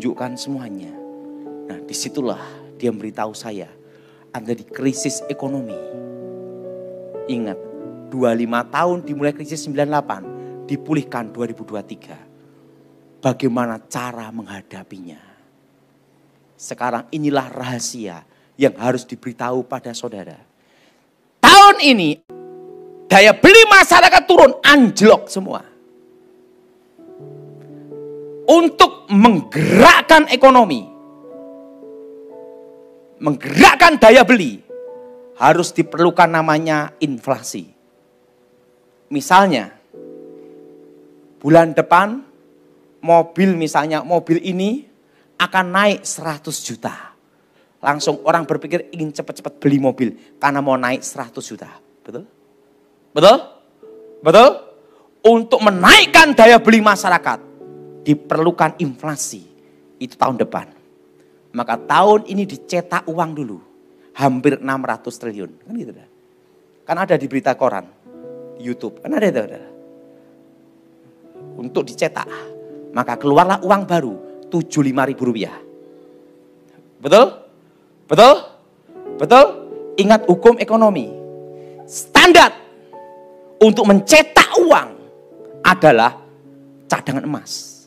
tunjukkan semuanya. Nah, disitulah dia memberitahu saya ada di krisis ekonomi. Ingat, 25 tahun dimulai krisis 98, dipulihkan 2023. Bagaimana cara menghadapinya? Sekarang inilah rahasia yang harus diberitahu pada saudara. Tahun ini daya beli masyarakat turun, anjlok semua. Untuk menggerakkan ekonomi, menggerakkan daya beli, harus diperlukan namanya inflasi. Misalnya, bulan depan mobil misalnya, mobil ini akan naik 100 juta. Langsung orang berpikir ingin cepat-cepat beli mobil karena mau naik 100 juta. Betul? Betul? Betul? Untuk menaikkan daya beli masyarakat diperlukan inflasi. Itu tahun depan. Maka tahun ini dicetak uang dulu. Hampir 600 triliun. Kan gitu dah. Kan ada di berita koran, di YouTube. Kan ada itu. Untuk dicetak. Maka keluarlah uang baru. 75.000 rupiah. Betul? Betul? Betul? Ingat hukum ekonomi. Standar untuk mencetak uang adalah cadangan emas.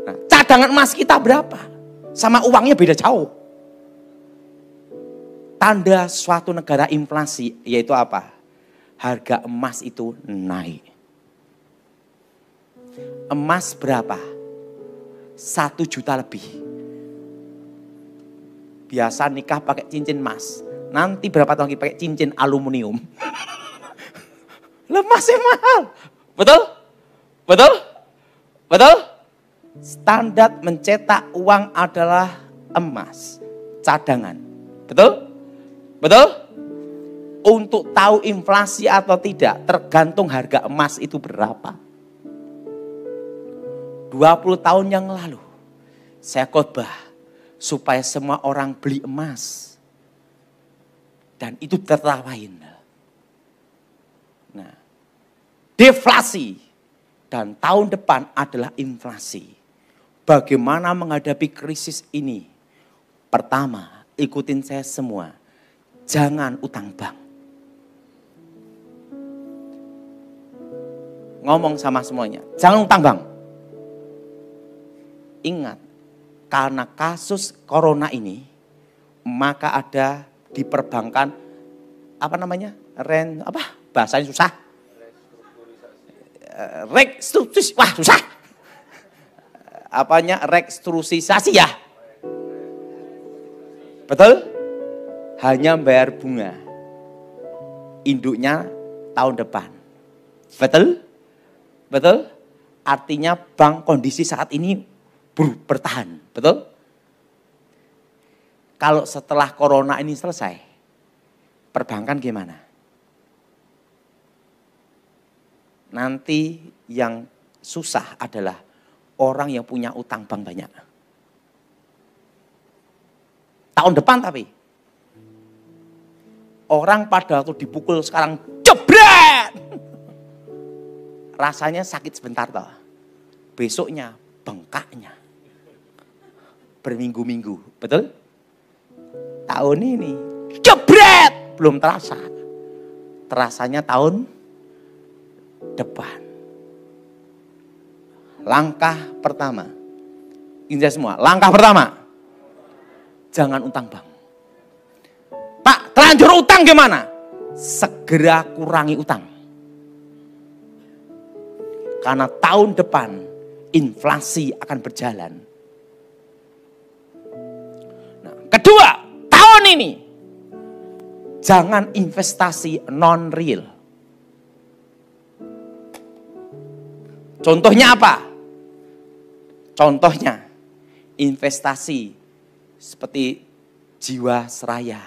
Nah, cadangan emas kita berapa? Sama uangnya beda jauh. Tanda suatu negara inflasi yaitu apa? Harga emas itu naik. Emas berapa? 1 juta lebih. Biasa nikah pakai cincin emas. Nanti berapa tahun lagi pakai cincin aluminium. Emasnya mahal. Betul? Betul? Betul? Standar mencetak uang adalah emas. Cadangan. Betul? Betul? Untuk tahu inflasi atau tidak, tergantung harga emas itu berapa. 20 tahun yang lalu, saya khotbah supaya semua orang beli emas. Dan itu tertawain. Nah, deflasi dan tahun depan adalah inflasi. Bagaimana menghadapi krisis ini? Pertama, ikutin saya semua. Jangan utang bank. Ngomong sama semuanya, jangan utang bank. Ingat, karena kasus corona ini, maka ada di perbankan, apa namanya? Bahasanya susah. Restrukturisasi, wah susah. Restrukturisasi ya. Betul? Hanya bayar bunga. Induknya tahun depan. Betul? Betul? Artinya bank kondisi saat ini bertahan. Betul? Kalau setelah corona ini selesai, perbankan gimana? Nanti yang susah adalah orang yang punya utang bank banyak. Tahun depan tapi. Orang pada waktu dipukul sekarang jebret. Rasanya sakit sebentar toh. Besoknya bengkaknya. Berminggu-minggu, betul? Tahun ini jebret, belum terasa. Terasanya tahun depan. Langkah pertama. Ini semua. Langkah pertama. Jangan utang bank. Pak, terlanjur utang gimana? Segera kurangi utang. Karena tahun depan inflasi akan berjalan. Nah, kedua, tahun ini jangan investasi non real. Contohnya apa? Contohnya investasi seperti Jiwasraya,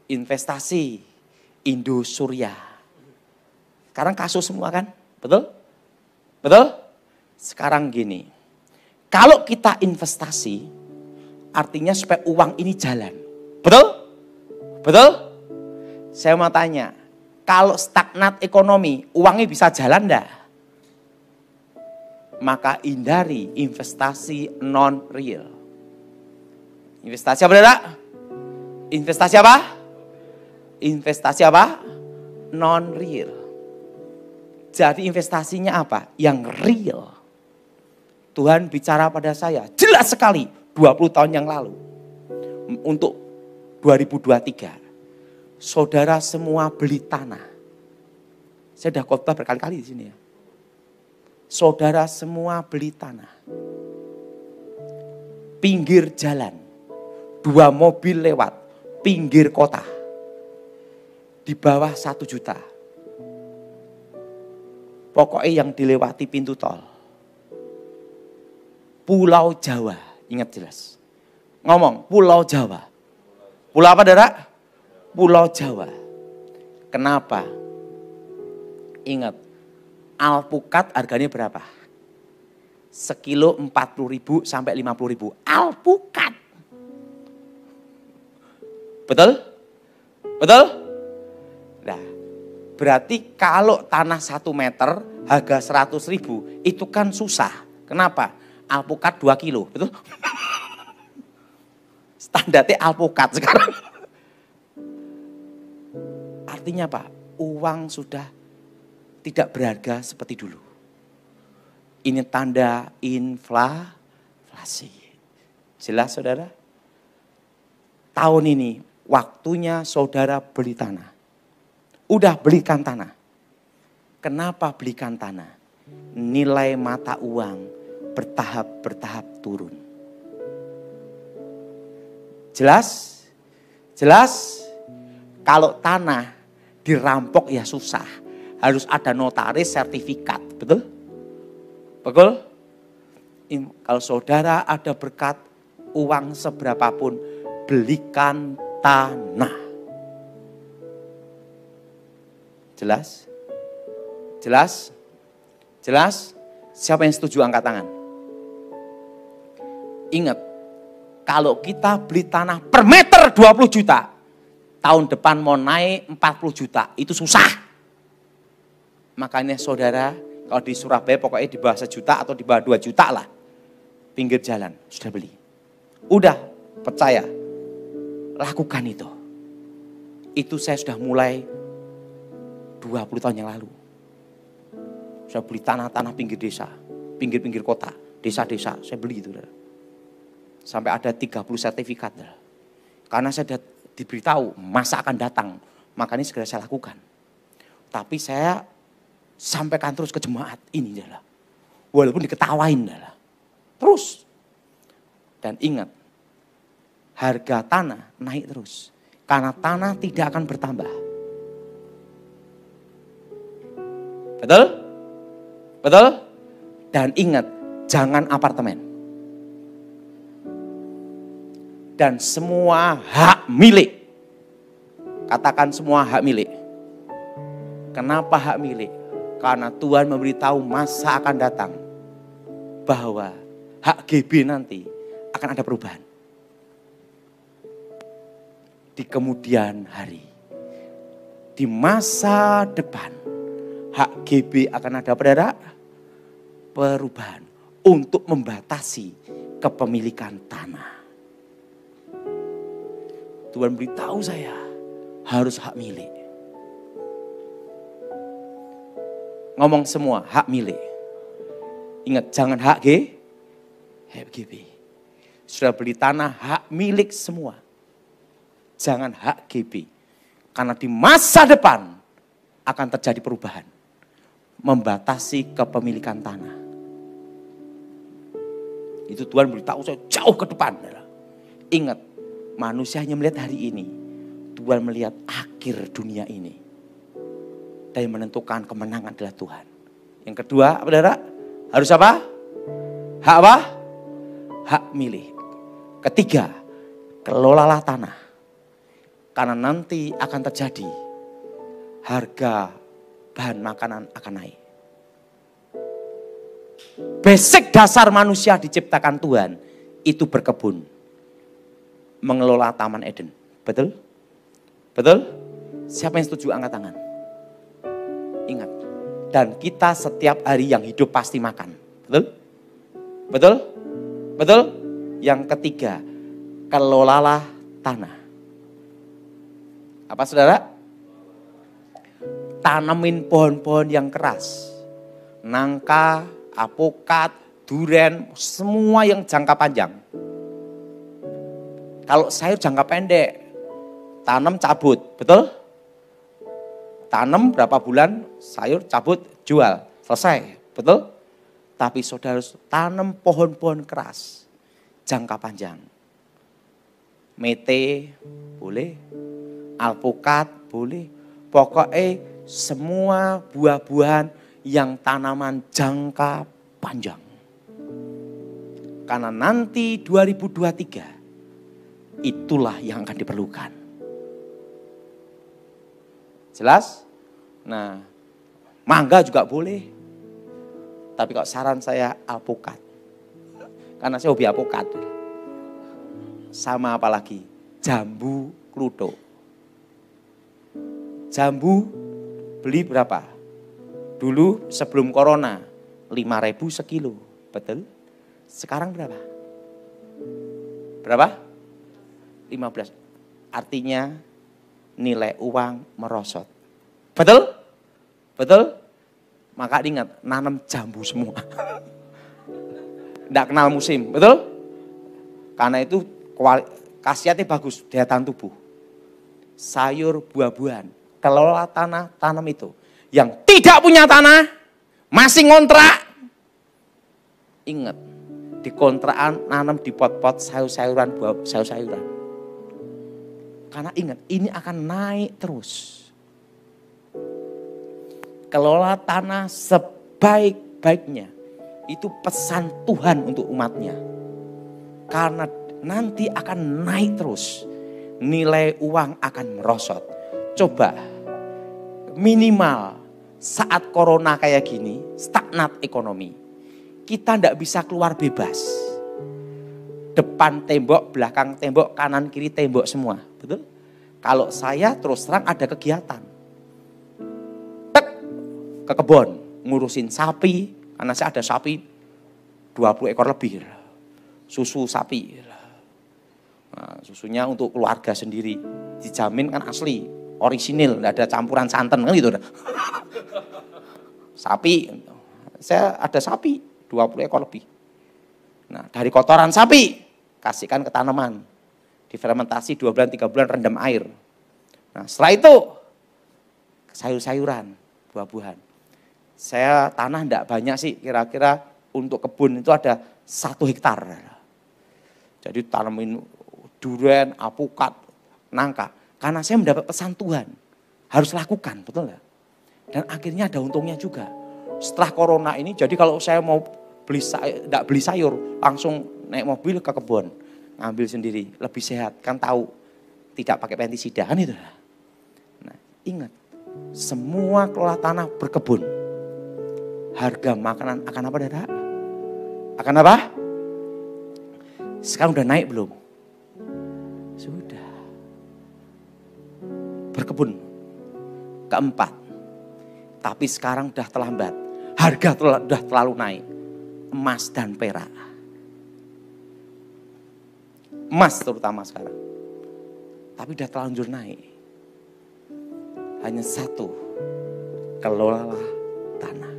investasi Indosurya. Sekarang kasus semua kan? Betul? Betul? Sekarang gini, kalau kita investasi, artinya supaya uang ini jalan. Betul? Betul? Saya mau tanya, kalau stagnat ekonomi, uangnya bisa jalan enggak? maka hindari investasi non-real. Investasi apa, saudara? Investasi apa? Investasi apa? Non-real. Jadi investasinya apa? Yang real. Tuhan bicara pada saya jelas sekali 20 tahun yang lalu. Untuk 2023. Saudara semua beli tanah. Saya sudah khotbah berkali-kali di sini ya. Saudara semua beli tanah. Pinggir jalan. 2 mobil lewat. Pinggir kota. Di bawah 1 juta. Pokoknya yang dilewati pintu tol. Pulau Jawa. Ingat jelas. Ngomong, Pulau Jawa. Pulau apa, saudara? Pulau Jawa. Kenapa? Ingat, alpukat harganya berapa? Sekilo 40.000 sampai 50.000. Alpukat. Betul? Betul? Nah, berarti kalau tanah 1 meter harga 100.000 itu kan susah. Kenapa? Alpukat 2 kilo, betul? Standarnya alpukat sekarang. Artinya apa? Uang sudah tidak berharga seperti dulu. Ini tanda inflasi. Jelas saudara? Tahun ini waktunya saudara beli tanah. Udah belikan tanah. Kenapa belikan tanah? Nilai mata uang bertahap turun. Jelas? Jelas? Kalau tanah dirampok ya susah. Harus ada notaris sertifikat. Betul? Betul? Kalau saudara ada berkat uang seberapapun, belikan tanah. Jelas? Jelas? Jelas? Siapa yang setuju angkat tangan? Ingat, kalau kita beli tanah per meter 20 juta, tahun depan mau naik 40 juta, itu susah. Makanya saudara, kalau di Surabaya pokoknya di bawah 1 juta atau di bawah 2 juta lah. Pinggir jalan, sudah beli. Udah, percaya. Lakukan itu. Itu saya sudah mulai 20 tahun yang lalu. Saya beli tanah-tanah pinggir desa, pinggir-pinggir kota, desa-desa, saya beli itu. Sampai ada 30 sertifikat. Karena saya sudah diberitahu masa akan datang, makanya segera saya lakukan. Tapi saya sampaikan terus ke jemaat ini adalah, walaupun diketawain adalah, terus. Dan ingat, harga tanah naik terus, karena tanah tidak akan bertambah. Betul? Betul? Dan ingat, jangan apartemen. Dan semua hak milik. Katakan semua hak milik. Kenapa hak milik? Karena Tuhan memberitahu masa akan datang. Bahwa hak GB nanti akan ada perubahan. Di kemudian hari. Di masa depan. Hak GB akan ada perubahan. Untuk membatasi kepemilikan tanah. Tuhan beritahu saya harus hak milik. Ngomong semua hak milik. Ingat jangan hak GB. Sudah beli tanah hak milik semua. Jangan hak GB. Karena di masa depan akan terjadi perubahan. Membatasi kepemilikan tanah. Itu Tuhan beritahu saya jauh ke depan. Ingat. Manusia hanya melihat hari ini. Tuhan melihat akhir dunia ini. Dan yang menentukan kemenangan adalah Tuhan. Yang kedua, saudara, harus apa? Hak apa? Hak milik. Ketiga, kelolalah tanah. Karena nanti akan terjadi harga bahan makanan akan naik. Basic dasar manusia diciptakan Tuhan itu berkebun. Mengelola Taman Eden. Betul? Betul? Siapa yang setuju angkat tangan? Ingat. Dan kita setiap hari yang hidup pasti makan. Betul? Betul? Betul? Yang ketiga, kelolalah tanah. Apa saudara? Tanamin pohon-pohon yang keras. Nangka, apokat, duren, semua yang jangka panjang. Kalau sayur jangka pendek, tanam cabut, betul? Tanam berapa bulan, sayur cabut, jual, selesai, betul? Tapi saudara harus tanam pohon-pohon keras, jangka panjang. Mete, boleh. Alpukat, boleh. Pokoknya semua buah-buahan yang tanaman jangka panjang. Karena nanti 2023, itulah yang akan diperlukan. Jelas? Nah, mangga juga boleh. Tapi kok saran saya alpukat. Karena saya hobi alpukat. Sama apalagi? Jambu kluthuk. Jambu beli berapa? Dulu sebelum corona 5.000 sekilo. Betul? Sekarang berapa? Berapa? 15. Artinya nilai uang merosot. Betul? Betul? Maka ingat, nanam jambu semua. Tidak kenal musim, betul? Karena itu khasiatnya bagus, daya tahan tubuh. Sayur, buah-buahan, kelola tanah, tanam itu. Yang tidak punya tanah, masih ngontrak. Ingat, di kontrakan nanam di pot-pot sayur-sayuran, sayur-sayuran. Karena ingat, ini akan naik terus. Kelola tanah sebaik-baiknya. Itu pesan Tuhan untuk umatnya. Karena nanti akan naik terus. Nilai uang akan merosot. Coba minimal saat corona kayak gini, stagnat ekonomi. Kita tidak bisa keluar bebas. Depan tembok, belakang tembok, kanan kiri tembok semua. Betul? Kalau saya terus terang ada kegiatan. Ke kebun, ngurusin sapi. Karena saya ada sapi 20 ekor lebih. Susu sapi. Nah, susunya untuk keluarga sendiri. Dijamin kan asli, orisinil, tidak ada campuran santan kan gitu. Sapi, saya ada sapi 20 ekor lebih. Nah, dari kotoran sapi, kasihkan ke tanaman. Difermentasi 2 bulan, 3 bulan rendam air. Nah, setelah itu sayur-sayuran, buah-buahan. Saya tanah enggak banyak sih, kira-kira untuk kebun itu ada 1 hektar. Jadi tanamin durian, apukat, nangka. Karena saya mendapat pesan Tuhan, harus lakukan, betul enggak? Dan akhirnya ada untungnya juga. Setelah corona ini, jadi kalau saya mau enggak beli sayur, langsung naik mobil ke kebun, ngambil sendiri, lebih sehat. Kan tahu, tidak pakai pestisida, kan itu. Nah, ingat, semua kelola tanah berkebun. Harga makanan akan apa, Dada? Akan apa? Sekarang udah naik belum? Sudah. Berkebun. Keempat. Tapi sekarang udah terlambat. Harga udah terlalu naik. Emas dan perak. Emas terutama sekarang. Tapi udah terlanjur naik. Hanya satu. Kelolalah tanah.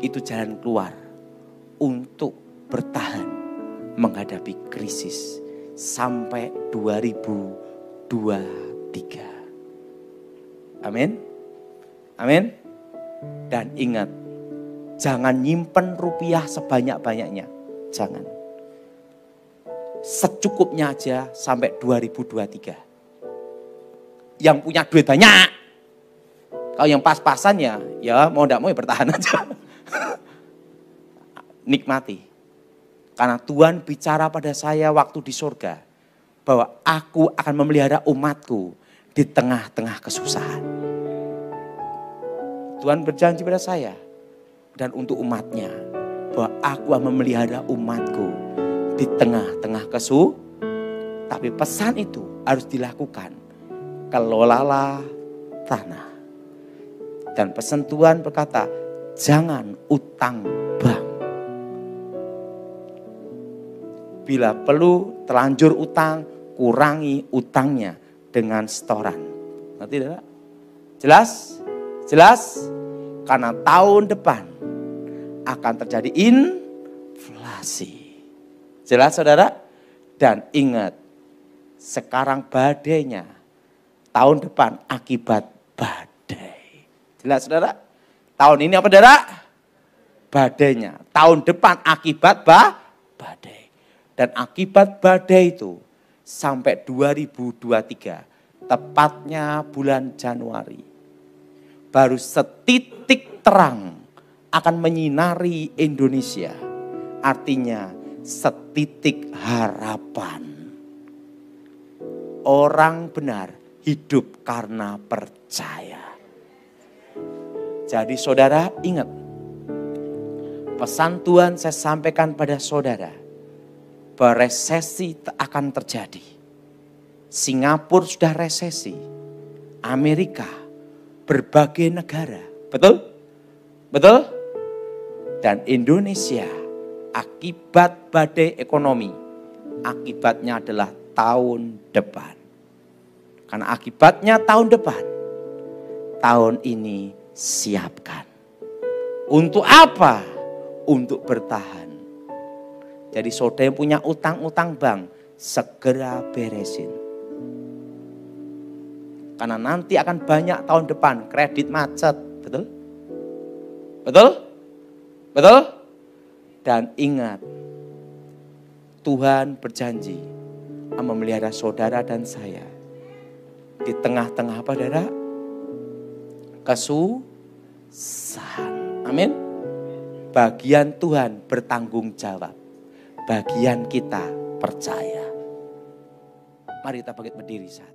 Itu jalan keluar untuk bertahan menghadapi krisis sampai 2023. Amin. Amin. Dan ingat, jangan nyimpen rupiah sebanyak-banyaknya. Jangan. Secukupnya aja sampai 2023. Yang punya duit banyak. Kalau yang pas-pasan ya mau enggak mau ya bertahan aja. Nikmati. Karena Tuhan bicara pada saya waktu di surga. Bahwa aku akan memelihara umatku di tengah-tengah kesusahan. Tuhan berjanji pada saya. Dan untuk umatnya. Bahwa aku akan memelihara umatku di tengah-tengah kesusahan. Tapi pesan itu harus dilakukan. Kelolalah tanah. Dan pesan Tuhan berkata, jangan utang bank. Bila perlu terlanjur utang, kurangi utangnya dengan setoran. Ngerti tidak? Jelas? Jelas? Karena tahun depan akan terjadi inflasi. Jelas saudara? Dan ingat, sekarang badainya, tahun depan akibat badai. Jelas saudara? Tahun ini apa saudara? Badainya. Tahun depan akibat badai. Dan akibat badai itu sampai 2023, tepatnya bulan Januari, baru setitik terang akan menyinari Indonesia. Artinya setitik harapan. Orang benar hidup karena percaya. Jadi saudara ingat, pesan Tuhan saya sampaikan pada saudara, bahwa resesi akan terjadi. Singapura sudah resesi, Amerika, berbagai negara, betul? Betul? Dan Indonesia akibat badai ekonomi, akibatnya adalah tahun depan. Karena akibatnya tahun depan, tahun ini siapkan. Untuk apa? Untuk bertahan. Jadi saudara yang punya utang-utang bank, segera beresin. Karena nanti akan banyak tahun depan kredit macet, betul? Betul? Betul? Dan ingat, Tuhan berjanji memelihara saudara dan saya. Di tengah-tengah apa saudara? Kesusahan. Amin. Bagian Tuhan bertanggung jawab. Bagian kita percaya. Mari kita bangkit berdiri saat